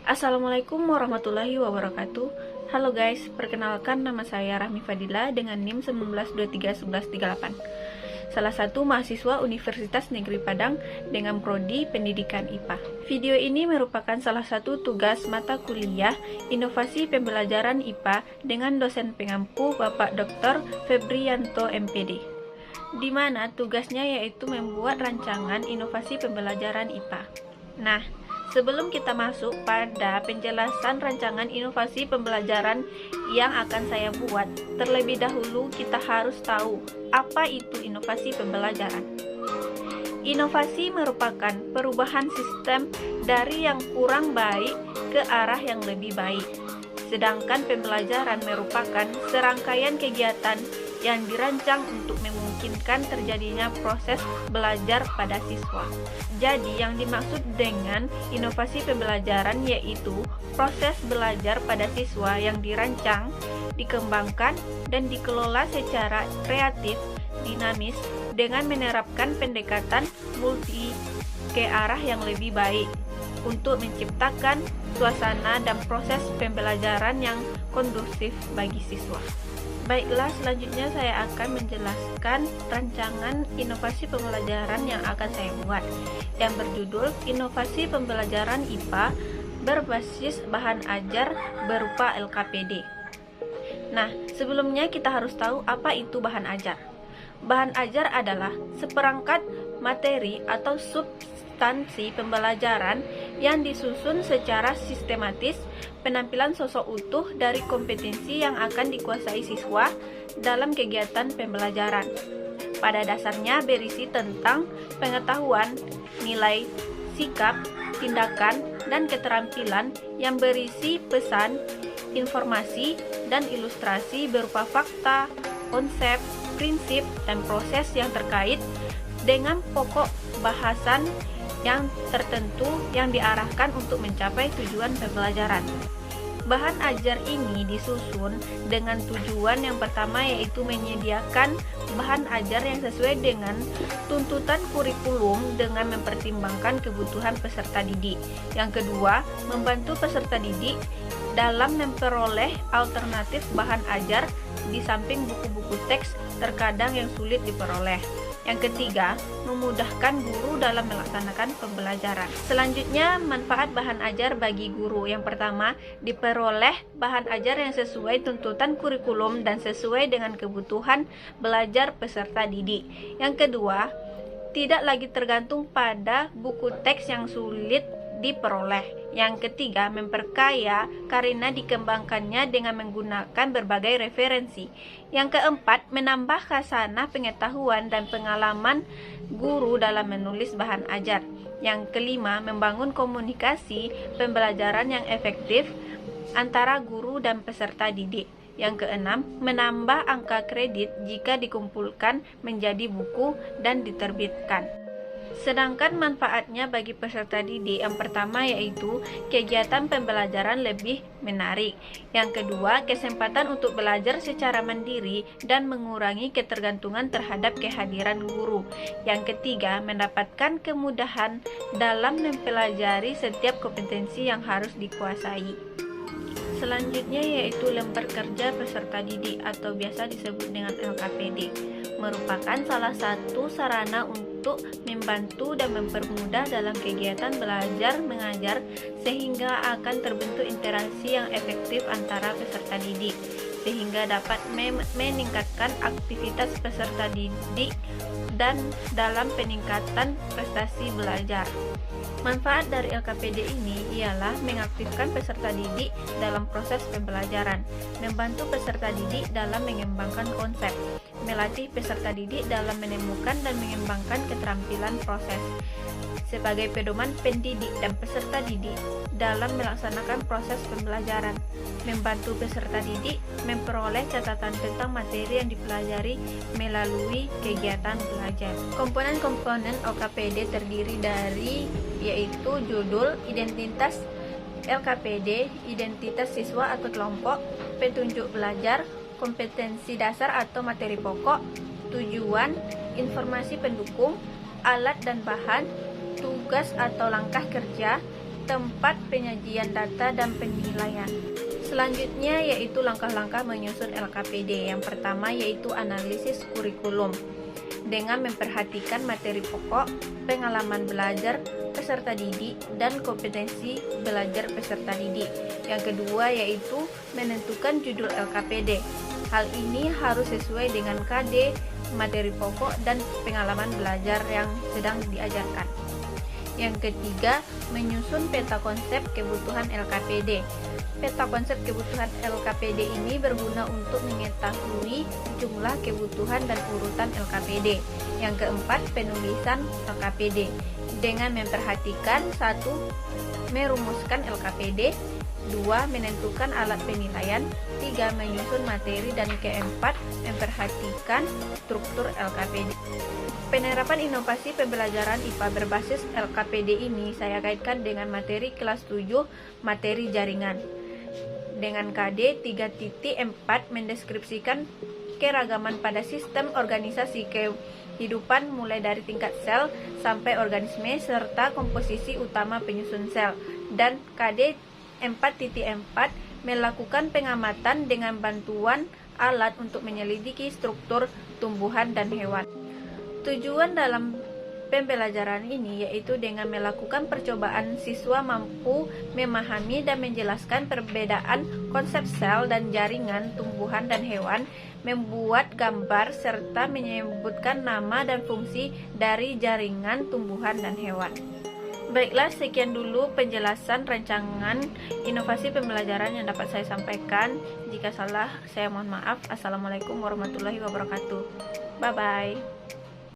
Assalamualaikum warahmatullahi wabarakatuh. Halo guys, perkenalkan nama saya Rahmi Fadila dengan NIM 19231138. Salah satu mahasiswa Universitas Negeri Padang dengan prodi Pendidikan IPA. Video ini merupakan salah satu tugas mata kuliah Inovasi Pembelajaran IPA dengan dosen pengampu Bapak Dr. Febrianto MPD, di mana tugasnya yaitu membuat rancangan inovasi pembelajaran IPA. Nah, sebelum kita masuk pada penjelasan rancangan inovasi pembelajaran yang akan saya buat, terlebih dahulu kita harus tahu apa itu inovasi pembelajaran. Inovasi merupakan perubahan sistem dari yang kurang baik ke arah yang lebih baik. Sedangkan pembelajaran merupakan serangkaian kegiatan yang dirancang untuk memungkinkan terjadinya proses belajar pada siswa. Jadi yang dimaksud dengan inovasi pembelajaran yaitu proses belajar pada siswa yang dirancang, dikembangkan, dan dikelola secara kreatif, dinamis, dengan menerapkan pendekatan multi ke arah yang lebih baik untuk menciptakan suasana dan proses pembelajaran yang kondusif bagi siswa. Baiklah, selanjutnya saya akan menjelaskan rancangan inovasi pembelajaran yang akan saya buat, yang berjudul Inovasi Pembelajaran IPA berbasis bahan ajar berupa LKPD. Nah, sebelumnya kita harus tahu apa itu bahan ajar. Bahan ajar adalah seperangkat materi atau substansi pembelajaran yang disusun secara sistematis, penampilan sosok utuh dari kompetensi yang akan dikuasai siswa dalam kegiatan pembelajaran. Pada dasarnya berisi tentang pengetahuan, nilai, sikap, tindakan, dan keterampilan yang berisi pesan, informasi, dan ilustrasi berupa fakta, konsep, prinsip, dan proses yang terkait dengan pokok bahasan yang tertentu yang diarahkan untuk mencapai tujuan pembelajaran. Bahan ajar ini disusun dengan tujuan yang pertama yaitu menyediakan bahan ajar yang sesuai dengan tuntutan kurikulum dengan mempertimbangkan kebutuhan peserta didik. Yang kedua, membantu peserta didik dalam memperoleh alternatif bahan ajar di samping buku-buku teks terkadang yang sulit diperoleh. Yang ketiga, memudahkan guru dalam melaksanakan pembelajaran. Selanjutnya, manfaat bahan ajar bagi guru. Yang pertama, diperoleh bahan ajar yang sesuai tuntutan kurikulum dan sesuai dengan kebutuhan belajar peserta didik. Yang kedua, tidak lagi tergantung pada buku teks yang sulit diperoleh. Yang ketiga, memperkaya karena dikembangkannya dengan menggunakan berbagai referensi. Yang keempat, menambah khasanah pengetahuan dan pengalaman guru dalam menulis bahan ajar. Yang kelima, membangun komunikasi pembelajaran yang efektif antara guru dan peserta didik. Yang keenam, menambah angka kredit jika dikumpulkan menjadi buku dan diterbitkan. Sedangkan manfaatnya bagi peserta didik yang pertama yaitu kegiatan pembelajaran lebih menarik. Yang kedua, kesempatan untuk belajar secara mandiri dan mengurangi ketergantungan terhadap kehadiran guru. Yang ketiga, mendapatkan kemudahan dalam mempelajari setiap kompetensi yang harus dikuasai. Selanjutnya yaitu lembar kerja peserta didik atau biasa disebut dengan LKPD, merupakan salah satu sarana untuk membantu dan mempermudah dalam kegiatan belajar mengajar sehingga akan terbentuk interaksi yang efektif antara peserta didik sehingga dapat meningkatkan aktivitas peserta didik dan dalam peningkatan prestasi belajar. Manfaat dari LKPD ini ialah mengaktifkan peserta didik dalam proses pembelajaran, membantu peserta didik dalam mengembangkan konsep, melatih peserta didik dalam menemukan dan mengembangkan keterampilan proses, sebagai pedoman pendidik dan peserta didik dalam melaksanakan proses pembelajaran, membantu peserta didik memperoleh catatan tentang materi yang dipelajari melalui kegiatan belajar. Komponen-komponen LKPD terdiri dari yaitu judul, identitas LKPD, identitas siswa atau kelompok, petunjuk belajar, kompetensi dasar atau materi pokok, tujuan, informasi pendukung, alat dan bahan, tugas atau langkah kerja, keempat, penyajian data dan penilaian. Selanjutnya yaitu langkah-langkah menyusun LKPD. Yang pertama yaitu analisis kurikulum dengan memperhatikan materi pokok, pengalaman belajar peserta didik, dan kompetensi belajar peserta didik. Yang kedua yaitu menentukan judul LKPD. Hal ini harus sesuai dengan KD, materi pokok, dan pengalaman belajar yang sedang diajarkan. Yang ketiga, menyusun peta konsep kebutuhan LKPD. Peta konsep kebutuhan LKPD ini berguna untuk mengetahui jumlah kebutuhan dan urutan LKPD. Yang keempat, penulisan LKPD dengan memperhatikan 1. Merumuskan LKPD, 2. Menentukan alat penilaian, 3. Menyusun materi, dan keempat, memperhatikan struktur LKPD. Penerapan inovasi pembelajaran IPA berbasis LKPD ini saya kaitkan dengan materi kelas 7, materi jaringan. Dengan KD 3.4 mendeskripsikan keragaman pada sistem organisasi kehidupan mulai dari tingkat sel sampai organisme serta komposisi utama penyusun sel. Dan KD 4.4 melakukan pengamatan dengan bantuan alat untuk menyelidiki struktur tumbuhan dan hewan. Tujuan dalam pembelajaran ini yaitu dengan melakukan percobaan siswa mampu memahami dan menjelaskan perbedaan konsep sel dan jaringan tumbuhan dan hewan, membuat gambar serta menyebutkan nama dan fungsi dari jaringan tumbuhan dan hewan. Baiklah, sekian dulu penjelasan rancangan inovasi pembelajaran yang dapat saya sampaikan. Jika salah, saya mohon maaf. Assalamualaikum warahmatullahi wabarakatuh. Bye-bye.